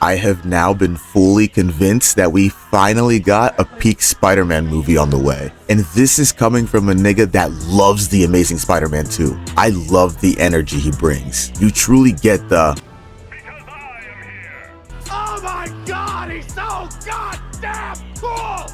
I have now been fully convinced that we finally got a peak Spider-Man movie on the way. And this is coming from a nigga that loves The Amazing Spider-Man 2. I love the energy he brings. You truly get the Because I am here. Oh my god, he's so goddamn cool!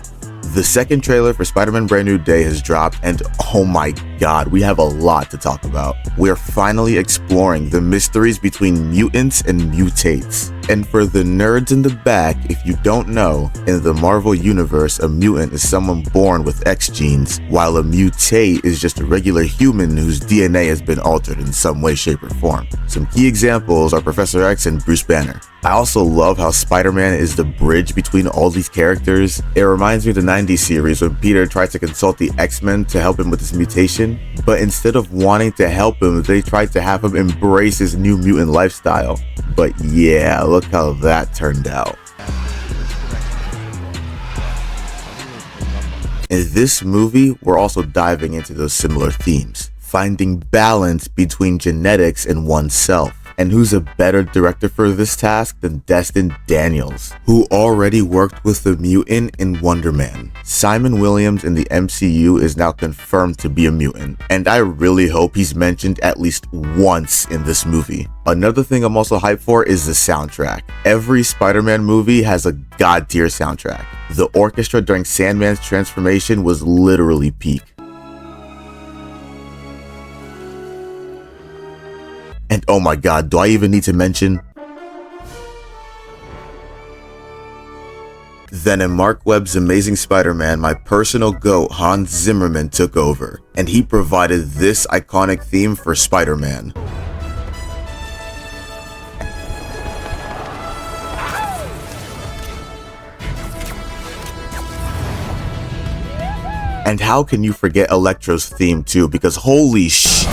The second trailer for Spider-Man Brand New Day has dropped, and oh my god, we have a lot to talk about. We're finally exploring the mysteries between mutants and mutates. And for the nerds in the back, if you don't know, in the Marvel Universe, a mutant is someone born with X genes, while a mutate is just a regular human whose DNA has been altered in some way, shape, or form. Some key examples are Professor X and Bruce Banner. I also love how Spider-Man is the bridge between all these characters. It reminds me of the 90s series when Peter tried to consult the X-Men to help him with his mutation, but instead of wanting to help him, they tried to have him embrace his new mutant lifestyle. But yeah, look how that turned out. In this movie, we're also diving into those similar themes, finding balance between genetics and oneself. And who's a better director for this task than Destin Daniels, who already worked with the mutant in Wonder Man. Simon Williams in the MCU is now confirmed to be a mutant, and I really hope he's mentioned at least once in this movie. Another thing I'm also hyped for is the soundtrack. Every Spider-Man movie has a god-tier soundtrack. The orchestra during Sandman's transformation was literally peak. And oh my god, do I even need to mention? Then in Mark Webb's Amazing Spider-Man, my personal GOAT Hans Zimmerman took over, and he provided this iconic theme for Spider-Man. And how can you forget Electro's theme too, because holy sh...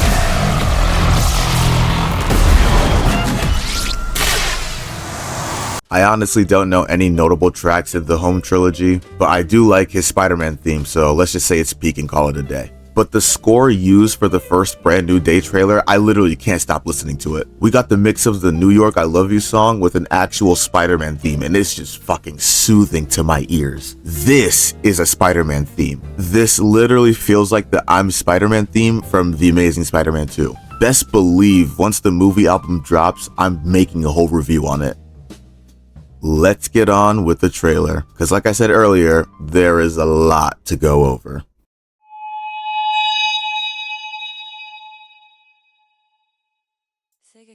I honestly don't know any notable tracks in the Home trilogy, but I do like his Spider-Man theme, so let's just say it's peak and call it a day. But the score used for the first Brand New Day trailer, I literally can't stop listening to it. We got the mix of the New York I Love You song with an actual Spider-Man theme, and it's just fucking soothing to my ears. This is a Spider-Man theme. This literally feels like the I'm Spider-Man theme from The Amazing Spider-Man 2. Best believe once the movie album drops, I'm making a whole review on it. Let's get on with the trailer, because like I said earlier, there is a lot to go over.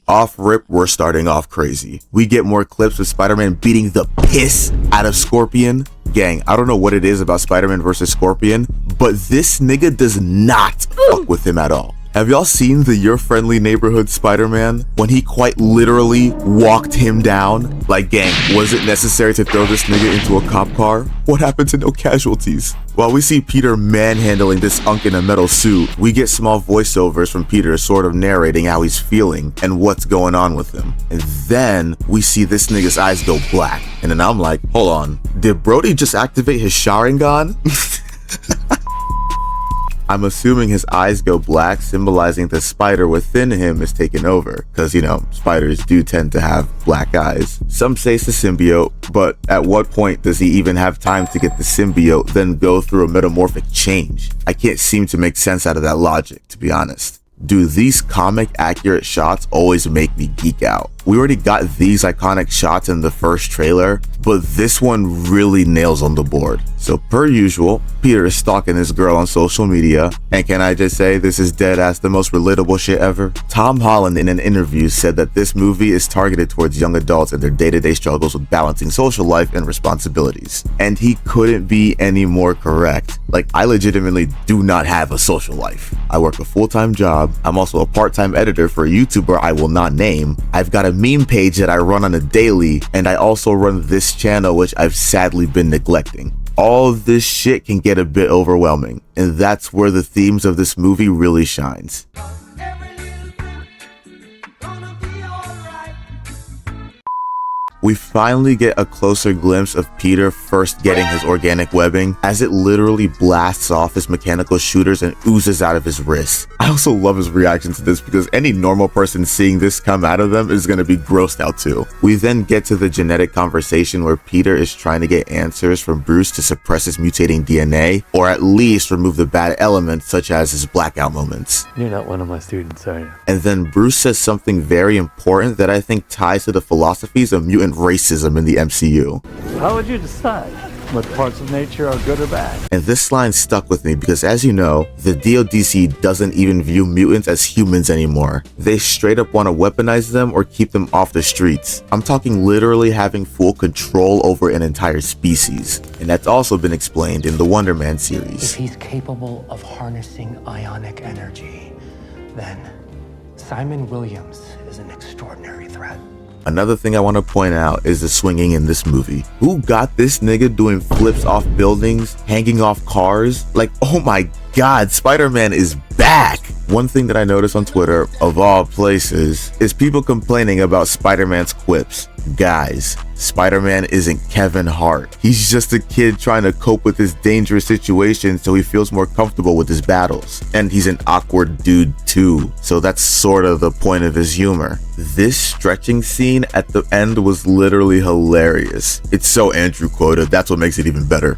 Off rip, we're starting off crazy. We get more clips with Spider-Man beating the piss out of Scorpion. Gang, I don't know what it is about Spider-Man versus Scorpion, but this nigga does not fuck with him at all. Have y'all seen the Your Friendly Neighborhood Spider-Man? When he quite literally walked him down? Like, gang, was it necessary to throw this nigga into a cop car? What happened to no casualties? While we see Peter manhandling this unk in a metal suit, we get small voiceovers from Peter sort of narrating how he's feeling and what's going on with him. And then we see this nigga's eyes go black. And then I'm like, hold on, did Brody just activate his Sharingan? I'm assuming his eyes go black, symbolizing the spider within him is taken over, because, you know, spiders do tend to have black eyes. Some say it's the symbiote, but at what point does he even have time to get the symbiote, then go through a metamorphic change? I can't seem to make sense out of that logic, to be honest. Dude, these comic accurate shots always make me geek out. We already got these iconic shots in the first trailer, but this one really nails on the board. So per usual, Peter is stalking this girl on social media, and can I just say this is deadass the most relatable shit ever? Tom Holland in an interview said that this movie is targeted towards young adults and their day-to-day struggles with balancing social life and responsibilities. And he couldn't be any more correct. Like, I legitimately do not have a social life. I work a full-time job. I'm also a part-time editor for a YouTuber I will not name. I've got a meme page that I run on a daily, and I also run this channel, which I've sadly been neglecting. All of this shit can get a bit overwhelming, and that's where the themes of this movie really shines. We finally get a closer glimpse of Peter first getting his organic webbing as it literally blasts off his mechanical shooters and oozes out of his wrists. I also love his reaction to this because any normal person seeing this come out of them is going to be grossed out too. We then get to the genetic conversation where Peter is trying to get answers from Bruce to suppress his mutating DNA, or at least remove the bad elements such as his blackout moments. You're not one of my students, are you? And then Bruce says something very important that I think ties to the philosophies of mutant racism in the MCU. How would you decide what parts of nature are good or bad? And this line stuck with me because, as you know, the DODC doesn't even view mutants as humans anymore. They straight up want to weaponize them or keep them off the streets. I'm talking literally having full control over an entire species. And that's also been explained in the Wonder Man series. If he's capable of harnessing ionic energy, then Simon Williams is an extraordinary threat. Another thing I want to point out is the swinging in this movie. Who got this nigga doing flips off buildings, hanging off cars? Like, oh my god, Spider-Man is back! One thing that I noticed on Twitter, of all places, is people complaining about Spider-Man's quips. Guys, Spider-Man isn't Kevin Hart. He's just a kid trying to cope with his dangerous situation so he feels more comfortable with his battles. And he's an awkward dude too, so that's sort of the point of his humor. This stretching scene at the end was literally hilarious. It's so Andrew quoted, that's what makes it even better.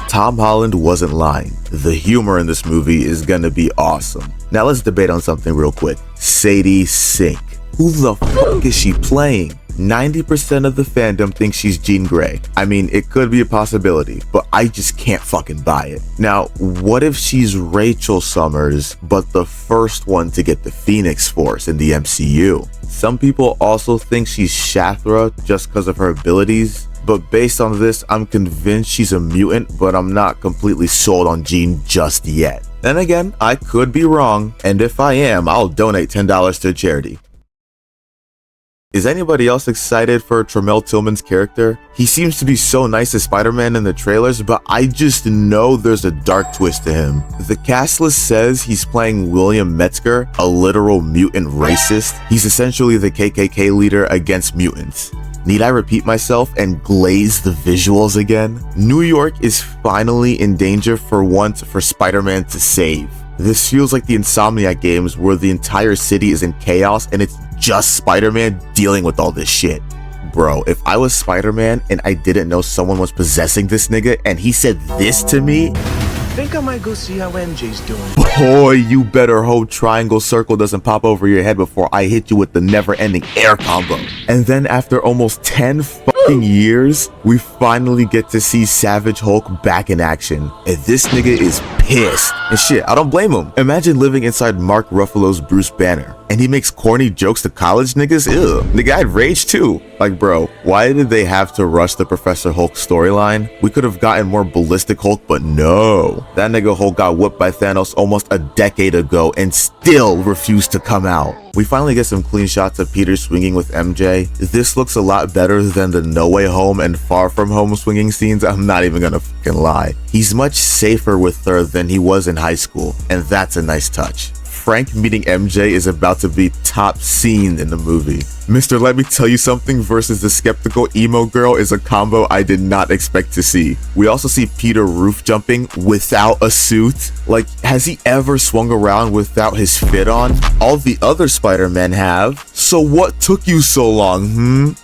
Tom Holland wasn't lying. The humor in this movie is gonna be awesome. Now let's debate on something real quick. Sadie Sink. Who the fuck is she playing? 90% of the fandom thinks she's Jean Grey. I mean, it could be a possibility, but I just can't fucking buy it. Now, what if she's Rachel Summers, but the first one to get the Phoenix Force in the MCU? Some people also think she's Shathra just because of her abilities, but based on this, I'm convinced she's a mutant, but I'm not completely sold on Jean just yet. Then again, I could be wrong, and if I am, I'll donate $10 to a charity. Is anybody else excited for Tramell Tillman's character? He seems to be so nice as Spider-Man in the trailers, but I just know there's a dark twist to him. The cast list says he's playing William Metzger, a literal mutant racist. He's essentially the KKK leader against mutants. Need I repeat myself and glaze the visuals again? New York is finally in danger for once for Spider-Man to save. This feels like the Insomniac games where the entire city is in chaos and it's just Spider-Man dealing with all this shit. Bro, if I was Spider-Man and I didn't know someone was possessing this nigga and he said this to me, think I might go see how MJ's doing. boy, you better hope Triangle Circle doesn't pop over your head before I hit you with the never-ending air combo. And then after almost 10 fucking years, we finally get to see Savage Hulk back in action. And this nigga is pissed. And shit, I don't blame him. Imagine living inside Mark Ruffalo's Bruce Banner, and he makes corny jokes to college niggas? Ew. Nigga, I'd rage too. Like, bro, why did they have to rush the Professor Hulk storyline? We could have gotten more ballistic Hulk, but no. That nigga Hulk got whooped by Thanos almost a decade ago and still refused to come out. We finally get some clean shots of Peter swinging with MJ. This looks a lot better than the No Way Home and Far From Home swinging scenes, I'm not even gonna fucking lie. He's much safer with her than he was in high school, and that's a nice touch. Frank meeting MJ is about to be top scene in the movie. Mr. Let Me Tell You Something versus the skeptical emo girl is a combo I did not expect to see. We also see Peter roof jumping without a suit. Like, has he ever swung around without his fit on? All the other Spider-Men have. So what took you so long,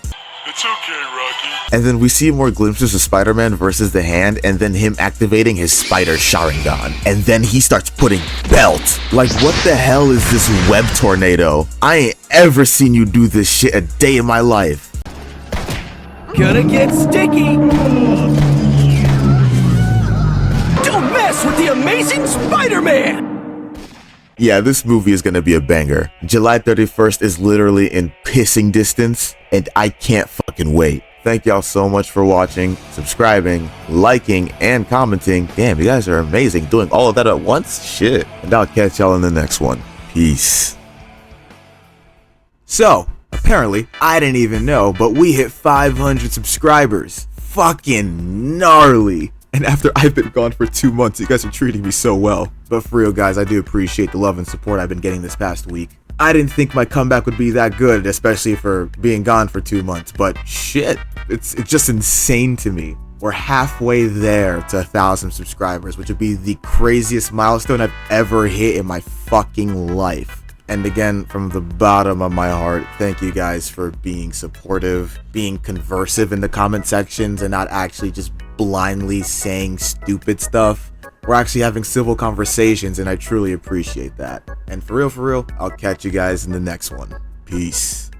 It's okay, Rocky. And then we see more glimpses of Spider-Man versus the Hand, and then him activating his Spider Sharingan. And then he starts putting belt. Like, what the hell is this web tornado? I ain't ever seen you do this shit a day in my life. Gonna get sticky. Don't mess with the amazing Spider-Man. Yeah, this movie is gonna be a banger. July 31st is literally in pissing distance, and I can't fucking wait. Thank y'all so much for watching, subscribing, liking, and commenting. Damn, you guys are amazing doing all of that at once. Shit. And I'll catch y'all in the next one. Peace. So, apparently, I didn't even know, but we hit 500 subscribers. Fucking gnarly. And after I've been gone for 2 months, you guys are treating me so well. But for real, guys, I do appreciate the love and support I've been getting this past week. I didn't think my comeback would be that good, especially for being gone for 2 months, but shit, it's just insane to me. We're halfway there to 1,000 subscribers, which would be the craziest milestone I've ever hit in my fucking life. And again, from the bottom of my heart, thank you guys for being supportive, being conversive in the comment sections, and not actually just blindly saying stupid stuff. We're actually having civil conversations, and I truly appreciate that. And for real, I'll catch you guys in the next one. Peace.